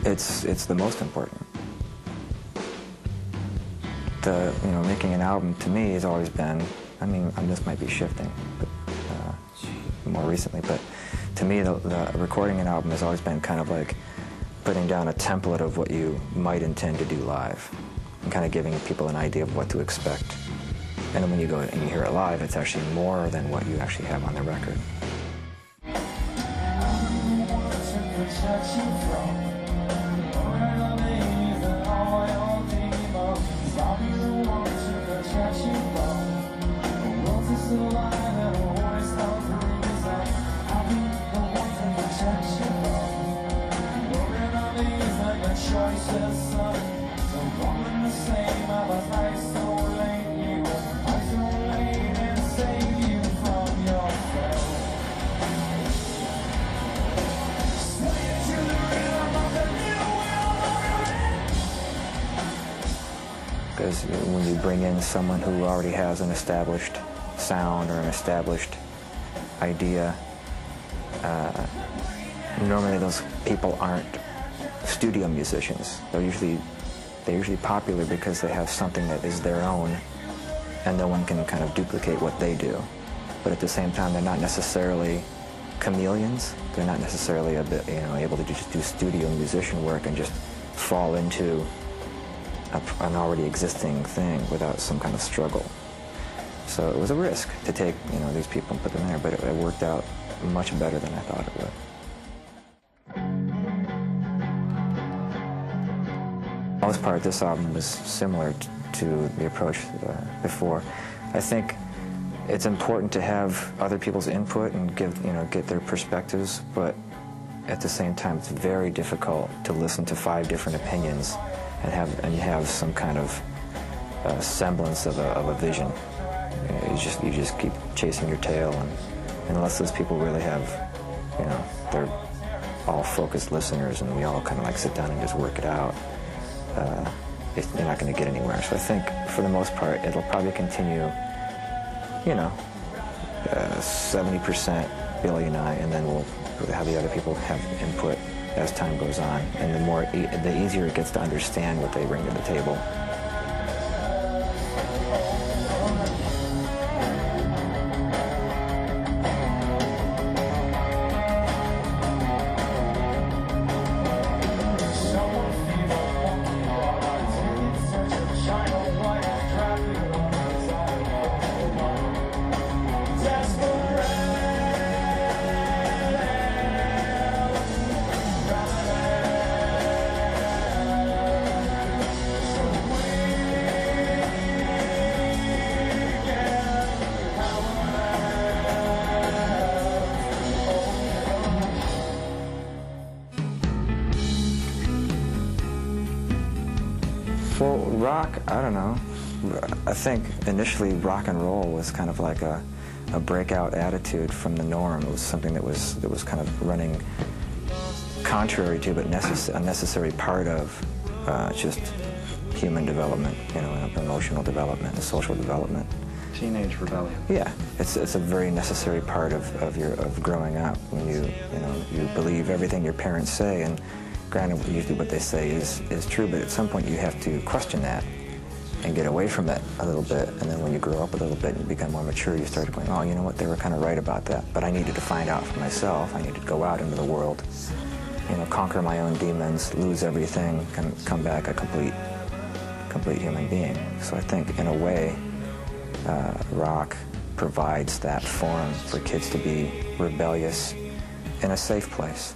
It's the most important. Making an album to me has always been, I mean, this might be shifting, but more recently, but to me the recording an album has always been kind of like putting down a template of what you might intend to do live and kind of giving people an idea of what to expect. And then when you go and you hear it live, it's actually more than what you actually have on the record. Because when you bring in someone who already has an established sound or an established idea, normally those people aren't studio musicians. They're usually popular because they have something that is their own, and no one can kind of duplicate what they do. But at the same time, they're not necessarily chameleons. They're not necessarily able to just do studio musician work and just fall into an already existing thing without some kind of struggle. So it was a risk to take these people and put them there, but it worked out much better than I thought it would. For the most part, this album was similar to the approach before. I think it's important to have other people's input and get their perspectives, but at the same time, it's very difficult to listen to 5 different opinions and have some kind of semblance of a vision. You just keep chasing your tail, and unless those people really have, they're all focused listeners, and we all kind of like sit down and just work it out, you're not going to get anywhere. So I think for the most part, it'll probably continue, 70% Billy and I, and then we'll have the other people have input as time goes on, and the easier it gets to understand what they bring to the table. Well, rock, I don't know. I think initially rock and roll was kind of like a breakout attitude from the norm. It was something that was kind of running contrary to, but a necessary part of just human development, emotional development and social development. Teenage rebellion. Yeah, it's a very necessary part of growing up, when you believe everything your parents say, and granted, usually what they say is true, but at some point you have to question that and get away from it a little bit. And then when you grow up a little bit and you become more mature, you start going, oh, you know what, they were kind of right about that. But I needed to find out for myself. I needed to go out into the world, conquer my own demons, lose everything, come back a complete human being. So I think, in a way, rock provides that forum for kids to be rebellious in a safe place.